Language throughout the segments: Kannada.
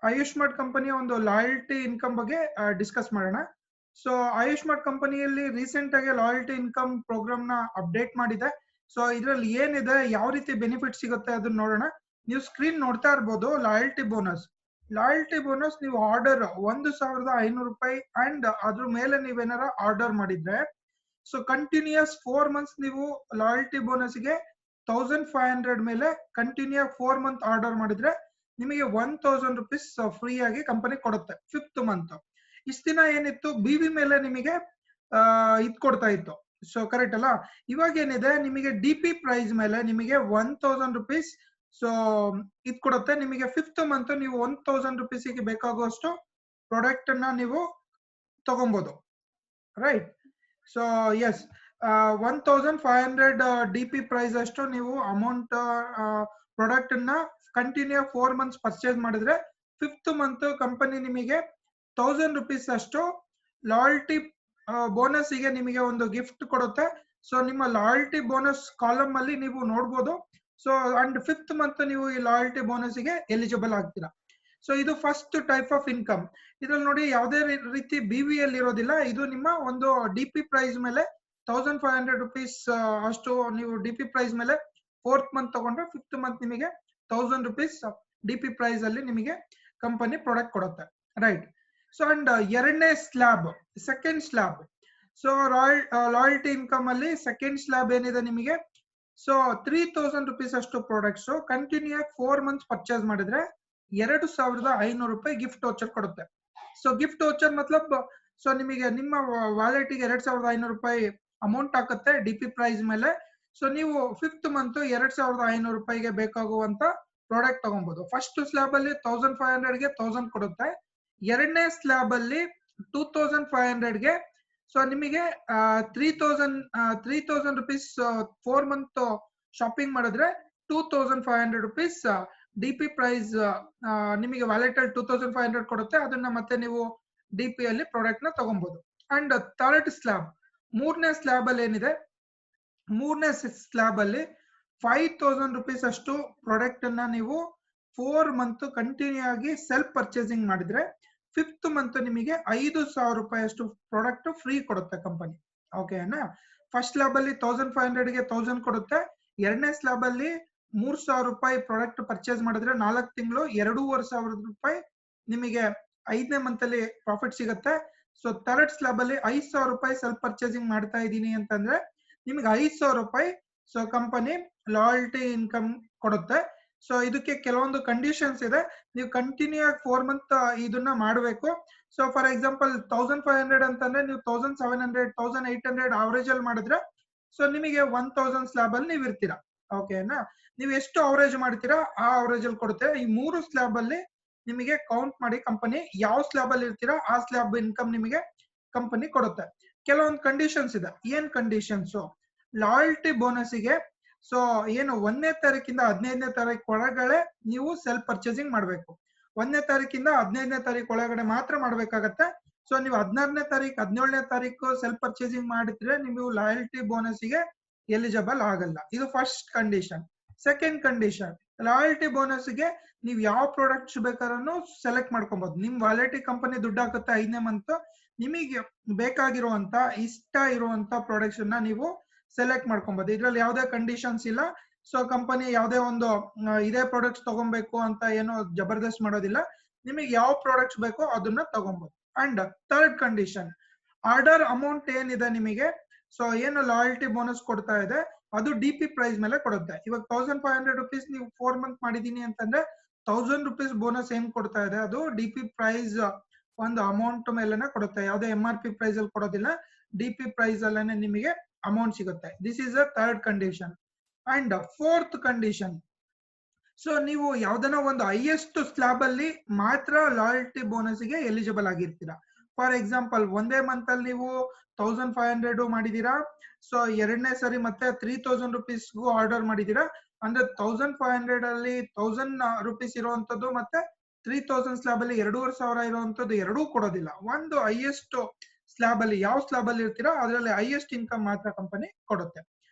ಆಯುಷ್ ಮಾರ್ಟ್ ಕಂಪನಿಯ ಒಂದು ಲಾಯಲ್ಟಿ ಇನ್ಕಮ್ ಬಗ್ಗೆ ಡಿಸ್ಕಸ್ ಮಾಡೋಣ. ಸೊ ಆಯುಷ್ ಮಾರ್ಟ್ ಕಂಪನಿಯಲ್ಲಿ ರೀಸೆಂಟ್ ಆಗಿ ಲಾಯಲ್ಟಿ ಇನ್ಕಮ್ ಪ್ರೋಗ್ರಾಮ್ ನ ಅಪ್ಡೇಟ್ ಮಾಡಿದೆ. ಸೊ ಇದರಲ್ಲಿ ಏನಿದೆ, ಯಾವ ರೀತಿ ಬೆನಿಫಿಟ್ ಸಿಗುತ್ತೆ ಅದನ್ನ ನೋಡೋಣ. ನೀವು ಸ್ಕ್ರೀನ್ ನೋಡ್ತಾ ಇರ್ಬೋದು. ಲಾಯಲ್ಟಿ ಬೋನಸ್ ನೀವು ಆರ್ಡರ್ 1,500 ರೂಪಾಯಿ ಅಂಡ್ ಅದ್ರ ಮೇಲೆ ನೀವೇನಾರ ಆರ್ಡರ್ ಮಾಡಿದ್ರೆ, ಸೊ ಕಂಟಿನ್ಯೂಸ್ 4 ಮಂತ್ಸ್ ನೀವು ಲಾಯಲ್ಟಿ ಬೋನಸ್ಗೆ 1,500 ಮೇಲೆ ಕಂಟಿನ್ಯೂ 4 ಮಂತ್ ಆರ್ಡರ್ ಮಾಡಿದ್ರೆ ನಿಮಗೆ 1,000 ರುಪೀಸ್ ಫ್ರೀ ಆಗಿ ಕಂಪನಿ ಕೊಡುತ್ತೆ 5th ಮಂತ್. ಇಷ್ಟ ದಿನ ಏನಿತ್ತು, BV ಮೇಲೆ ನಿಮಗೆ ಇದ್ ಕೊಡ್ತಾ ಇತ್ತು. ಸೊ ಕರೆಕ್ಟ್ ಅಲ್ಲ? ಇವಾಗ ಏನಿದೆ, ನಿಮಗೆ DP ಪ್ರೈಸ್ ಮೇಲೆ ನಿಮಗೆ 1,000 ರುಪೀಸ್ ಸೊ ಇದ್ ಕೊಡುತ್ತೆ. ನಿಮಗೆ 5th ಮಂತ್ ನೀವು 1,000 ರುಪೀಸ್ಗೆ ಬೇಕಾಗುವಷ್ಟು ಪ್ರಾಡಕ್ಟ್ ಅನ್ನ ನೀವು ತಗೊಬಹುದು. Right? So yes, 1,500 DP price ಅಷ್ಟು ನೀವು ಅಮೌಂಟ್ ಪ್ರಾಡಕ್ಟ್ ಅನ್ನ ಕಂಟಿನ್ಯೂ 4 ಮಂತ್ಸ್ ಪರ್ಚೇಸ್ ಮಾಡಿದ್ರೆ 5th ಮಂತ್ ಕಂಪನಿ ನಿಮಗೆ 1,000 ರುಪೀಸ್ ಅಷ್ಟು ಲಾಯಲ್ಟಿ ಬೋನಸ್ ಗೆ ನಿಮಗೆ ಒಂದು ಗಿಫ್ಟ್ ಕೊಡುತ್ತೆ. ಸೊ ನಿಮ್ಮ ಲಾಯಲ್ಟಿ ಬೋನಸ್ ಕಾಲಮ್ ಅಲ್ಲಿ ನೀವು ನೋಡ್ಬೋದು. ಸೊ ಅಂಡ್ 5th ಮಂತ್ ನೀವು ಈ ಲಾಯಲ್ಟಿ ಬೋನಸ್ ಗೆ ಎಲಿಜಿಬಲ್ ಆಗ್ತೀರಾ. ಸೊ ಇದು ಫಸ್ಟ್ ಟೈಪ್ ಆಫ್ ಇನ್ಕಮ್. ಇದ್ರಲ್ಲಿ ನೋಡಿ, ಯಾವುದೇ ರೀತಿ BV ಅಲ್ಲಿ ಇರೋದಿಲ್ಲ. ಇದು ನಿಮ್ಮ ಒಂದು DP ಪ್ರೈಸ್ ಮೇಲೆ 1,500 ರುಪೀಸ್ ಅಷ್ಟು ನೀವು DP ಪ್ರೈಸ್ ಮೇಲೆ 4th ಮಂತ್ ತಗೊಂಡ್ರೆ 5th ಮಂತ್ ನಿಮಗೆ 1,000 ರುಪೀಸ್ DP ಪ್ರೈಸ್ ಅಲ್ಲಿ ನಿಮಗೆ ಕಂಪನಿ ಪ್ರಾಡಕ್ಟ್ ಕೊಡುತ್ತೆ. ರೈಟ್? ಸೊ ಅಂಡ್ ಎರಡನೇ slab, second slab. So loyalty income ಅಲ್ಲಿ ಸೆಕೆಂಡ್ ಸ್ಲ್ಯಾಬ್ ಏನಿದೆ ನಿಮಗೆ, ಸೊ 3,000 ರುಪೀಸ್ ಅಷ್ಟು ಪ್ರಾಡಕ್ಟ್ಸ್ ಕಂಟಿನ್ಯೂ 4 ಮಂತ್ಸ್ ಪರ್ಚೇಸ್ ಮಾಡಿದ್ರೆ 2,500 ರೂಪಾಯಿ ಗಿಫ್ಟ್ ವೋಚರ್ ಕೊಡುತ್ತೆ. ಸೊ ಗಿಫ್ಟ್ ವೋಚರ್ ಮತ್ಲಬ್, ಸೊ ನಿಮಗೆ ನಿಮ್ಮ ವ್ಯಾಲೆಟ್ ಗೆ 2,500 ರೂಪಾಯಿ ಅಮೌಂಟ್ ಹಾಕುತ್ತೆ DP ಪ್ರೈಸ್ ಮೇಲೆ. ಸೊ ನೀವು 5th ಮಂತ್ 2,500 ರೂಪಾಯಿಗೆ ಬೇಕಾಗುವಂತ ಪ್ರಾಡಕ್ಟ್ ತಗೊಬಹುದು. ಫಸ್ಟ್ ಸ್ಲ್ಯಾಬ್ ಅಲ್ಲಿ 1,500 ಗೆ 1,000 ಕೊಡುತ್ತೆ. ಎರಡನೇ ಸ್ಲ್ಯಾಬ್ ಅಲ್ಲಿ 2,500 ಗೆ ಸೊ ನಿಮಗೆ 3,000 ರುಪೀಸ್ 4 ಮಂತ್ ಶಾಪಿಂಗ್ ಮಾಡಿದ್ರೆ 2,500 ರುಪೀಸ್ DP ಪ್ರೈಸ್ ನಿಮಗೆ ವ್ಯಾಲೆಟ್ ಅಲ್ಲಿ 2,500 ಕೊಡುತ್ತೆ. ಅದನ್ನ ಮತ್ತೆ ನೀವು DP ಅಲ್ಲಿ ಪ್ರಾಡಕ್ಟ್ ನ ತಗೊಬಹುದು. ಅಂಡ್ ಥರ್ಡ್ ಸ್ಲ್ಯಾಬ್, ಮೂರನೇ ಸ್ಲ್ಯಾಬ್ ಅಲ್ಲಿ ಏನಿದೆ, ಮೂರನೇ ಸ್ಲ್ಯಾಬ್ ಅಲ್ಲಿ 5,000 ರುಪೀಸ್ ಅಷ್ಟು ಪ್ರಾಡಕ್ಟ್ ಅನ್ನ ನೀವು 4 ಮಂತ್ ಕಂಟಿನ್ಯೂ ಆಗಿ ಸೆಲ್ಫ್ ಪರ್ಚೇಸಿಂಗ್ ಮಾಡಿದ್ರೆ 5th ಮಂತ್ ನಿಮಗೆ 5,000 ರೂಪಾಯಿ ಅಷ್ಟು ಪ್ರಾಡಕ್ಟ್ ಫ್ರೀ ಕೊಡುತ್ತೆ ಕಂಪನಿ. ಓಕೆನಾ? ಫಸ್ಟ್ ಸ್ಲ್ಯಾಬ್ ಅಲ್ಲಿ 1,500 ಗೆ 1,000 ಕೊಡುತ್ತೆ. ಎರಡನೇ ಸ್ಲ್ಯಾಬ್ ಅಲ್ಲಿ 3,000 ರೂಪಾಯಿ ಪ್ರಾಡಕ್ಟ್ ಪರ್ಚೇಸ್ ಮಾಡಿದ್ರೆ 4 ತಿಂಗಳು 2,500 ರೂಪಾಯಿ ನಿಮಗೆ 5ನೇ ಮಂತ್ ಅಲ್ಲಿ ಪ್ರಾಫಿಟ್ ಸಿಗುತ್ತೆ. ಸೊ ಥರ್ಡ್ ಸ್ಲ್ಯಾಬ್ ಅಲ್ಲಿ 5,000 ರೂಪಾಯಿ ಸೆಲ್ಫ್ ಪರ್ಚೇಸಿಂಗ್ ಮಾಡ್ತಾ ಇದ್ದೀನಿ ಅಂತಂದ್ರೆ ನಿಮಗೆ 5,000 ರೂಪಾಯಿ ಸೊ ಕಂಪನಿ ಲಾಯಲ್ಟಿ ಇನ್ಕಮ್ ಕೊಡುತ್ತೆ. ಸೊ ಇದಕ್ಕೆ ಕೆಲವೊಂದು ಕಂಡೀಷನ್ಸ್ ಇದೆ. ನೀವು ಕಂಟಿನ್ಯೂ ಆಗಿ 4 ಮಂತ್ ಇದನ್ನ ಮಾಡಬೇಕು. ಸೊ ಫಾರ್ ಎಕ್ಸಾಂಪಲ್ 1,500 ಅಂತಂದ್ರೆ ನೀವು 1,700 1,800 ಅವರೇಜ್ ಅಲ್ಲಿ ಮಾಡಿದ್ರೆ ಸೊ ನಿಮಗೆ 1,000 ಸ್ಲ್ಯಾಬ್ ಅಲ್ಲಿ ನೀವು ಇರ್ತೀರಾ. ಓಕೆನಾ? ನೀವು ಎಷ್ಟು ಅವರೇಜ್ ಮಾಡ್ತೀರಾ ಆ ಅವರೇಜ್ ಅಲ್ಲಿ ಕೊಡುತ್ತೆ. ಈ 3 ಸ್ಲ್ಯಾಬ್ ಅಲ್ಲಿ ನಿಮಗೆ ಕೌಂಟ್ ಮಾಡಿ ಕಂಪನಿ ಯಾವ ಸ್ಲ್ಯಾಬ್ ಅಲ್ಲಿ ಇರ್ತೀರಾ ಆ ಸ್ಲ್ಯಾಬ್ ಇನ್ಕಮ್ ನಿಮಗೆ ಕಂಪನಿ ಕೊಡುತ್ತೆ. ಕೆಲವೊಂದು ಕಂಡೀಷನ್ಸ್ ಇದೆ. ಏನ್ ಕಂಡೀಷನ್ಸ್? ಲಾಯಲ್ಟಿ ಬೋನಸ್ ಗೆ ಸೊ ಏನು 1ನೇ ತಾರೀಕಿಂದ 15ನೇ ತಾರೀಕು ಒಳಗಡೆ ನೀವು ಸೆಲ್ಫ್ ಪರ್ಚೇಸಿಂಗ್ ಮಾಡಬೇಕು. 1ನೇ ತಾರೀಕಿಂದ 15ನೇ ತಾರೀಕು ಒಳಗಡೆ ಮಾತ್ರ ಮಾಡ್ಬೇಕಾಗತ್ತೆ. ಸೊ ನೀವು 16ನೇ ತಾರೀಕು 17ನೇ ತಾರೀಕು ಸೆಲ್ಫ್ ಪರ್ಚೇಸಿಂಗ್ ಮಾಡಿದ್ರೆ ನೀವು ಲಾಯಲ್ಟಿ ಬೋನಸ್ ಗೆ ಎಲಿಜಿಬಲ್ ಆಗಲ್ಲ. ಇದು first condition. Second condition, loyalty bonus ಗೆ ನೀವು ಯಾವ ಪ್ರಾಡಕ್ಟ್ಸ್ ಬೇಕಾದ್ರೂ ಸೆಲೆಕ್ಟ್ ಮಾಡ್ಕೊಬಹುದು. ನಿಮ್ ವ್ಯಾಲಿಟಿ ಕಂಪನಿ ದುಡ್ಡು ಹಾಕುತ್ತೆ 5ನೇ ಮಂತ್, ನಿಮಗೆ ಬೇಕಾಗಿರುವಂತ ಇಷ್ಟ ಇರುವಂತ ಪ್ರಾಡಕ್ಟ್ಸ್ ಅನ್ನ ನೀವು ಸೆಲೆಕ್ಟ್ ಮಾಡ್ಕೊಬಹುದು. ಇದ್ರಲ್ಲಿ ಯಾವುದೇ ಕಂಡೀಷನ್ಸ್ ಇಲ್ಲ. ಸೊ ಕಂಪನಿ ಯಾವುದೇ ಒಂದು ಇದೇ ಪ್ರಾಡಕ್ಟ್ಸ್ ತಗೊಬೇಕು ಅಂತ ಏನೋ ಜಬರ್ದಸ್ತ್ ಮಾಡೋದಿಲ್ಲ. ನಿಮಗೆ ಯಾವ ಪ್ರಾಡಕ್ಟ್ಸ್ ಬೇಕೋ ಅದನ್ನ ತಗೊಬಹುದು. And third condition, order amount ಏನಿದೆ ನಿಮಗೆ, ಸೊ ಏನು ಲಾಯಲ್ಟಿ ಬೋನಸ್ ಕೊಡ್ತಾ ಇದೆ ಅದು DP ಪ್ರೈಸ್ ಮೇಲೆ ಕೊಡುತ್ತೆ. ಇವಾಗ 1,500 ರುಪೀಸ್ ನೀವು 4 ಮಂತ್ ಮಾಡಿದೀನಿ ಅಂತಂದ್ರೆ 1,000 ರುಪೀಸ್ ಬೋನಸ್ ಏನ್ ಕೊಡ್ತಾ ಇದೆ ಅದು DP ಪ್ರೈಸ್ ಒಂದು ಅಮೌಂಟ್ ಮೇಲೆನೆ ಕೊಡುತ್ತೆ. ಯಾವುದೇ MRP ಪ್ರೈಸ್ ಅಲ್ಲಿ ಕೊಡೋದಿಲ್ಲ. DP ಪ್ರೈಸ್ ಅಲ್ಲೇನೆ ನಿಮಗೆ ಅಮೌಂಟ್ ಸಿಗುತ್ತೆ. This is a third condition. And fourth condition, so ನೀವು ಯಾವ್ದನ್ನ ಒಂದು ಹೈಯೆಸ್ಟ್ ಸ್ಲ್ಯಾಬ್ ಅಲ್ಲಿ ಮಾತ್ರ ಲಾಯಲ್ಟಿ ಬೋನಸ್ ಗೆ ಎಲಿಜಿಬಲ್ ಆಗಿರ್ತೀರಾ. ಫಾರ್ ಎಕ್ಸಾಂಪಲ್ ಒಂದೇ ಮಂತ್ ಅಲ್ಲಿ ನೀವು 1,500 ಮಾಡಿದೀರಾ. ಸೊ ಎರಡನೇ ಸರಿ ಮತ್ತೆ 3,000 ರುಪೀಸ್ಗೂ ಆರ್ಡರ್ ಮಾಡಿದೀರಾ ಅಂದ್ರೆ 1,500 ಅಲ್ಲಿ 1,000 ರುಪೀಸ್ ಇರುವಂತದ್ದು ಮತ್ತೆ 3,000 ಸ್ಲ್ಯಾಬ್ ಅಲ್ಲಿ 2,500 ಇರುವಂತದ್ದು ಎರಡೂ ಕೊಡೋದಿಲ್ಲ. ಒಂದು ಹೈಯೆಸ್ಟ್ ಸ್ಲ್ಯಾಬ್ ಅಲ್ಲಿ ಯಾವ ಸ್ಲ್ಯಾಬ್ ಅಲ್ಲಿ ಇರ್ತೀರಾ ಅದರಲ್ಲಿ ಹೈಯೆಸ್ಟ್ ಇನ್ಕಮ್ ಮಾತ್ರ ಕಂಪನಿ ಕೊಡುತ್ತೆ.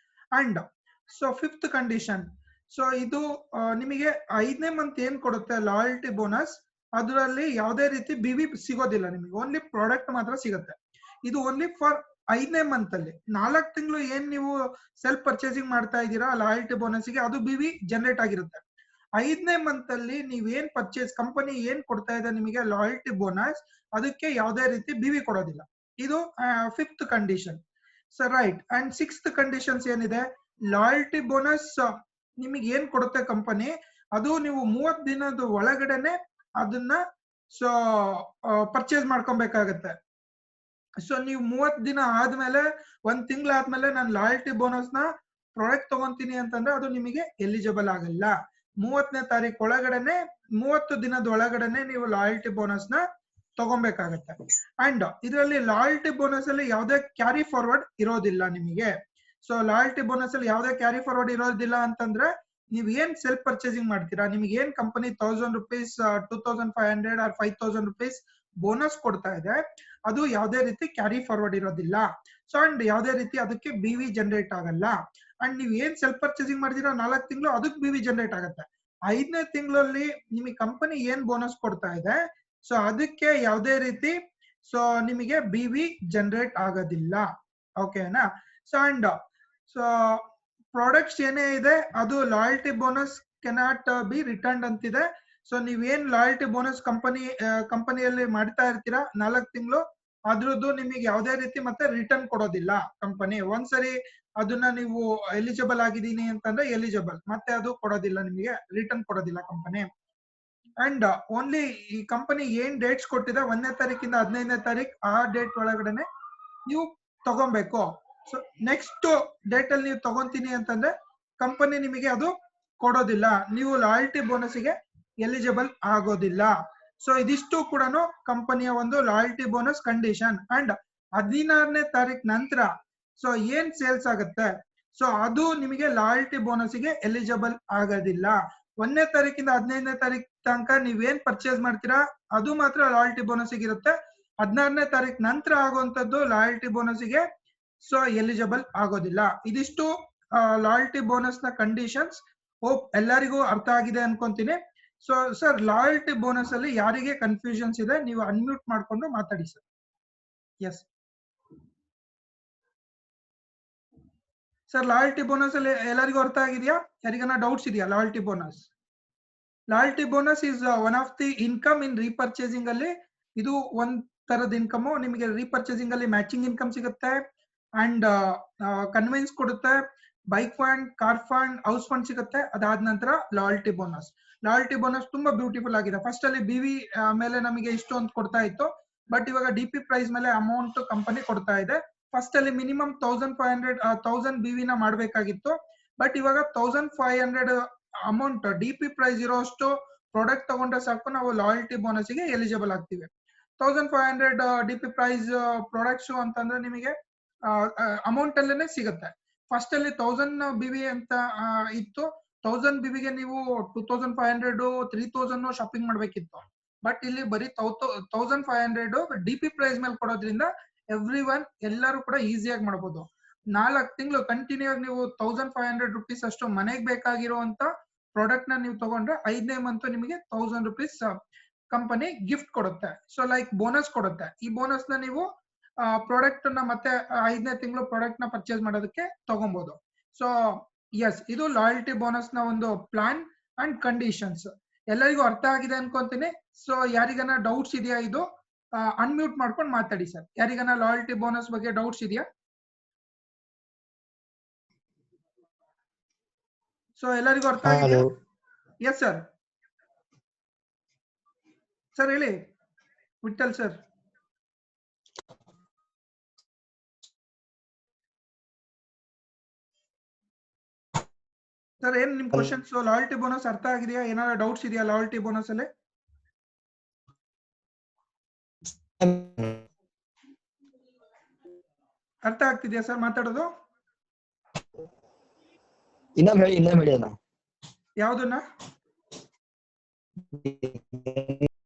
And so 5th condition, so ಇದು ನಿಮಗೆ 5ನೇ ಮಂತ್ ಏನ್ ಕೊಡುತ್ತೆ ಲಾಯಲ್ಟಿ ಬೋನಸ್, ಅದರಲ್ಲಿ ಯಾವುದೇ ರೀತಿ ಬಿವಿ ಸಿಗೋದಿಲ್ಲ ನಿಮಗೆ, ಓನ್ಲಿ ಪ್ರಾಡಕ್ಟ್ ಮಾತ್ರ ಸಿಗುತ್ತೆ. ಇದು ಓನ್ಲಿ ಫಾರ್ 5ನೇ ಮಂತ್ ಅಲ್ಲಿ. 4 ತಿಂಗಳು ಏನ್ ನೀವು ಸೆಲ್ಫ್ ಪರ್ಚೇಸಿಂಗ್ ಮಾಡ್ತಾ ಇದ್ದೀರಾ ಲಾಯಲ್ಟಿ ಬೋನಸ್ಗೆ, ಅದು ಬಿವಿ ಜನರೇಟ್ ಆಗಿರುತ್ತೆ. 5ನೇ ಮಂತ್ ಅಲ್ಲಿ ನೀವೇನ್ ಪರ್ಚೇಸ್ ಕಂಪನಿ ಏನ್ ಕೊಡ್ತಾ ಇದೆ ನಿಮಗೆ ಲಾಯಲ್ಟಿ ಬೋನಸ್, ಅದಕ್ಕೆ ಯಾವುದೇ ರೀತಿ ಬಿವಿ ಕೊಡೋದಿಲ್ಲ. ಇದು 5th condition. So right. And 6th conditions ಏನಿದೆ, ಲಾಯಲ್ಟಿ ಬೋನಸ್ ನಿಮಗೆ ಏನ್ ಕೊಡುತ್ತೆ ಕಂಪನಿ, ಅದು ನೀವು 30 ದಿನದ ಒಳಗಡೆನೆ ಅದನ್ನ ಸೊ ಪರ್ಚೇಸ್ ಮಾಡ್ಕೊಬೇಕಾಗತ್ತೆ. ಸೊ ನೀವು 30 ದಿನ ಆದ್ಮೇಲೆ, 1 ತಿಂಗಳಾದ್ಮೇಲೆ ನಾನು ಲಾಯಲ್ಟಿ ಬೋನಸ್ ನ ಪ್ರಾಡಕ್ಟ್ ತಗೊಂತೀನಿ ಅಂತಂದ್ರೆ ಅದು ನಿಮಗೆ ಎಲಿಜಿಬಲ್ ಆಗಲ್ಲ. 30ನೇ ತಾರೀಕು ಒಳಗಡೆನೆ, 30 ದಿನದ ಒಳಗಡೆನೆ ನೀವು ಲಾಯಲ್ಟಿ ಬೋನಸ್ ನ ತಗೊಬೇಕಾಗತ್ತೆ. ಅಂಡ್ ಇದರಲ್ಲಿ ಲಾಯಲ್ಟಿ ಬೋನಸ್ ಅಲ್ಲಿ ಯಾವುದೇ ಕ್ಯಾರಿ ಫಾರ್ವರ್ಡ್ ಇರೋದಿಲ್ಲ ನಿಮಗೆ. ಸೊ ಲಾಯಲ್ಟಿ ಬೋನಸ್ ಅಲ್ಲಿ ಯಾವುದೇ ಕ್ಯಾರಿ ಫಾರ್ವರ್ಡ್ ಇರೋದಿಲ್ಲ ಅಂತಂದ್ರೆ, ನೀವ್ ಏನ್ ಸೆಲ್ಫ್ ಪರ್ಚೇಸಿಂಗ್ ಮಾಡ್ತೀರಾ, ನಿಮ್ಗೆ ಏನ್ company 1000 rupees, 2500 or 5000 rupees bonus ಕೊಡ್ತಾ ಇದೆ, ಅದು ಯಾವುದೇ ರೀತಿ ಕ್ಯಾರಿ ಫಾರ್ವರ್ಡ್ ಇರೋದಿಲ್ಲ. ಸೊ ಅಂಡ್ ಯಾವುದೇ ರೀತಿ ಅದಕ್ಕೆ ಬಿವಿ ಜನರೇಟ್ ಆಗಲ್ಲ. ಅಂಡ್ ನೀವ್ ಏನ್ ಸೆಲ್ಫ್ ಪರ್ಚೇಸಿಂಗ್ ಮಾಡ್ತೀರಾ 4 ತಿಂಗಳು, ಅದಕ್ಕೆ ಬಿವಿ ಜನರೇಟ್ ಆಗುತ್ತೆ. 5ನೇ ತಿಂಗಳಲ್ಲಿ ನಿಮಗೆ ಕಂಪನಿ ಏನ್ ಬೋನಸ್ ಕೊಡ್ತಾ ಇದೆ, ಸೊ ಅದಕ್ಕೆ ಯಾವುದೇ ರೀತಿ ಸೊ ನಿಮಗೆ ಬಿವಿ ಜನರೇಟ್ ಆಗೋದಿಲ್ಲ. ಓಕೆನಾ? ಸೊ ಅಂಡ್ ಸೊ ಪ್ರಾಡಕ್ಟ್ಸ್ ಏನೇ ಇದೆ ಅದು loyalty bonus cannot be return ಅಂತಿದೆ. ಸೊ ನೀವೇನ್ ಲಾಯಲ್ಟಿ ಬೋನಸ್ ಕಂಪನಿಯಲ್ಲಿ ಮಾಡ್ತಾ ಇರ್ತೀರಾ 4 ತಿಂಗಳು, ಅದ್ರದ್ದು ನಿಮಗೆ ಯಾವುದೇ ರೀತಿ ಮತ್ತೆ ರಿಟರ್ನ್ ಕೊಡೋದಿಲ್ಲ ಕಂಪನಿ. ಒಂದ್ಸರಿ ಅದನ್ನ ನೀವು ಎಲಿಜಿಬಲ್ ಆಗಿದ್ದೀನಿ ಅಂತಂದ್ರೆ ಎಲಿಜಿಬಲ್, ಮತ್ತೆ ಅದು ಕೊಡೋದಿಲ್ಲ ನಿಮಗೆ, ರಿಟರ್ನ್ ಕೊಡೋದಿಲ್ಲ ಕಂಪನಿ. ಅಂಡ್ ಓನ್ಲಿ ಈ ಕಂಪನಿ ಏನ್ ಡೇಟ್ಸ್ ಕೊಟ್ಟಿದೆ 1ನೇ ತಾರೀಕಿಂದ 15ನೇ ತಾರೀಕು, ಆ ಡೇಟ್ ಒಳಗಡೆನೆ ನೀವು ತಗೊಬೇಕು. ಸೊ ನೆಕ್ಸ್ಟ್ ಡೇಟ್ ಅಲ್ಲಿ ನೀವು ತಗೊಂತೀನಿ ಅಂತಂದ್ರೆ ಕಂಪನಿ ನಿಮಗೆ ಅದು ಕೊಡೋದಿಲ್ಲ, ನೀವು ಲಾಯಲ್ಟಿ ಬೋನಸ್ಗೆ ಎಲಿಜಿಬಲ್ ಆಗೋದಿಲ್ಲ. ಸೊ ಇದಿಷ್ಟು ಕೂಡ ಕಂಪನಿಯ ಒಂದು ಲಾಯಲ್ಟಿ ಬೋನಸ್ ಕಂಡೀಷನ್. ಅಂಡ್ 16ನೇ ತಾರೀಕು ನಂತರ ಸೊ ಏನ್ ಸೇಲ್ಸ್ ಆಗುತ್ತೆ, ಸೊ ಅದು ನಿಮಗೆ ಲಾಯಲ್ಟಿ ಬೋನಸ್ಗೆ ಎಲಿಜಿಬಲ್ ಆಗೋದಿಲ್ಲ. 1ನೇ ತಾರೀಕಿಂದ 15ನೇ ತಾರೀಕು ತನಕ ನೀವೇನ್ ಪರ್ಚೇಸ್ ಮಾಡ್ತೀರಾ ಅದು ಮಾತ್ರ ಲಾಯಲ್ಟಿ ಬೋನಸ್ಗೆ ಇರುತ್ತೆ. 16ನೇ ತಾರೀಕು ನಂತರ ಆಗುವಂತದ್ದು ಲಾಯಲ್ಟಿ ಬೋನಸ್ಗೆ ಸೊ ಎಲಿಜಿಬಲ್ ಆಗೋದಿಲ್ಲ. ಇದಿಷ್ಟು ಲಾಯಲ್ಟಿ ಬೋನಸ್ ನ ಕಂಡೀಷನ್ಸ್. ಹೋಪ್ ಎಲ್ಲರಿಗೂ ಅರ್ಥ ಆಗಿದೆ ಅನ್ಕೊಂತೀನಿ. ಸೊ ಸರ್, ಲಾಯಲ್ಟಿ ಬೋನಸ್ ಅಲ್ಲಿ ಯಾರಿಗೆ ಕನ್ಫ್ಯೂಷನ್ಸ್ ಇದೆ ನೀವು ಅನ್ಮ್ಯೂಟ್ ಮಾಡ್ಕೊಂಡು ಮಾತಾಡಿ sir. Yes sir, loyalty bonus ಅಲ್ಲಿ ಎಲ್ಲರಿಗೂ ಅರ್ಥ ಆಗಿದೆಯಾ? ಯಾರಿಗಾನ ಡೌಟ್ಸ್ ಇದೆಯಾ? Loyalty bonus is one of the income in repurchasing ಅಲ್ಲಿ. ಇದು ಒಂದ್ ತರದ ಇನ್ಕಮ್. ನಿಮಗೆ ರೀಪರ್ಚೇಸಿಂಗ್ ಅಲ್ಲಿ ಮ್ಯಾಚಿಂಗ್ ಇನ್ಕಮ್ ಸಿಗುತ್ತೆ, ಅಂಡ್ ಕನ್ವೆನ್ಸ್ ಕೊಡುತ್ತೆ, bike fund, car fund, house fund ಸಿಗುತ್ತೆ. ಅದಾದ ನಂತರ ಲಾಯಲ್ಟಿ ಬೋನಸ್ ತುಂಬಾ ಬ್ಯೂಟಿಫುಲ್ ಆಗಿದೆ. ಫಸ್ಟ್ ಅಲ್ಲಿ ಬಿವಿ ಮೇಲೆ ನಮಗೆ ಇಷ್ಟು ಅಂತ ಕೊಡ್ತಾ ಇತ್ತು, ಬಟ್ ಇವಾಗ ಡಿಪಿ ಪ್ರೈಸ್ ಮೇಲೆ ಅಮೌಂಟ್ ಕಂಪನಿ ಕೊಡ್ತಾ ಇದೆ. ಫಸ್ಟ್ ಅಲ್ಲಿ ಮಿನಿಮಮ್ 1000 ಬಿವಿ ನ ಮಾಡ್ಬೇಕಾಗಿತ್ತು, ಬಟ್ ಇವಾಗ 1500 ಅಮೌಂಟ್ ಡಿಪಿ ಪ್ರೈಸ್ ಇರೋಷ್ಟು ಪ್ರಾಡಕ್ಟ್ ತಗೊಂಡ್ರೆ ಸಾಕು, ನಾವು ಲಾಯಲ್ಟಿ ಬೋನಸ್ಗೆ ಎಲಿಜಿಬಲ್ ಆಗ್ತೀವಿ. 1500 ಡಿಪಿ ಪ್ರೈಸ್ ಪ್ರಾಡಕ್ಟ್ಸ್ ಅಂತಂದ್ರೆ ನಿಮಗೆ ಅಮೌಂಟ್ ಅಲ್ಲೇನೆ ಸಿಗುತ್ತೆ. ಫಸ್ಟ್ ಅಲ್ಲಿ 1000 ಬಿವಿ ಅಂತ ಇತ್ತು, 1000 ಬಿವಿಗೆ ನೀವು 2500 3000 ಶಾಪಿಂಗ್ ಮಾಡ್ಬೇಕಿತ್ತು. ಬಟ್ ಇಲ್ಲಿ ಬರೀ 1500 ಡಿಪಿ ಪ್ರೈಸ್ ಮೇಲೆ ಕೊಡೋದ್ರಿಂದ ಎಲ್ಲರೂ ಕೂಡ ಈಸಿಯಾಗಿ ಮಾಡ್ಬೋದು. 4 ತಿಂಗಳು ಕಂಟಿನ್ಯೂ ಆಗಿ ನೀವು 1500 rupees ಅಷ್ಟು ಮನೆಗೆ ಬೇಕಾಗಿರುವಂತ ಪ್ರಾಡಕ್ಟ್ ನ ನೀವು ತಗೊಂಡ್ರೆ 5ನೇ ಮಂತ್ ನಿಮಗೆ 1000 rupees ಕಂಪನಿ ಗಿಫ್ಟ್ ಕೊಡುತ್ತೆ. ಸೊ ಲೈಕ್ ಬೋನಸ್ ಕೊಡುತ್ತೆ. ಈ ಬೋನಸ್ ನ ನೀವು ಪ್ರಾಡಕ್ಟ್ ನ ಮತ್ತೆ 5ನೇ ತಿಂಗಳು ಪ್ರಾಡಕ್ಟ್ ನ ಪರ್ಚೇಸ್ ಮಾಡೋದಕ್ಕೆ ತಗೊಬಹುದು. ಸೊ ಎಸ್, ಇದು ಲಾಯಲ್ಟಿ ಬೋನಸ್ ನ ಒಂದು ಪ್ಲಾನ್ ಅಂಡ್ ಕಂಡೀಷನ್ಸ್. ಎಲ್ಲರಿಗೂ ಅರ್ಥ ಆಗಿದೆ ಅನ್ಕೊಂತೀನಿ. ಸೊ ಯಾರಿಗಾನ ಡೌಟ್ಸ್ ಇದೆಯಾ? ಇದು ಅನ್ಮ್ಯೂಟ್ ಮಾಡ್ಕೊಂಡು ಮಾತಾಡಿ ಸರ್. ಯಾರಿಗಾನ ಲಾಯಲ್ಟಿ ಬೋನಸ್ ಬಗ್ಗೆ ಡೌಟ್ಸ್ ಇದೆಯಾ? ಸೊ ಎಲ್ಲರಿಗೂ ಅರ್ಥ ಆಗಿದೆಯಾ? Yes sir. ಸರ್ ಹೇಳಿ ವಿಠಲ್ ಸರ್. ಸರ್ ಏನ್ ನಿಮ್ ಕ್ವಶನ್ಸ್? ಲಾಯಲ್ಟಿ ಬೋನಸ್ ಅರ್ಥ ಆಗಿದೆಯಾ? ಏನಾದ್ರು ಡೌಟ್ಸ್ ಇದೆಯಾ ಲಾಯಲ್ಟಿ ಬೋನಸ್ ಅಲ್ಲಿ? ಅರ್ಥ ಆಗ್ತಿದ್ಯಾ ಸರ್ ಮಾತಾಡೋದು? ಇನ್ನೊಮ್ಮೆ ಹೇಳಿ ಅಣ್ಣ. ಯಾವ್ದನ್ನ?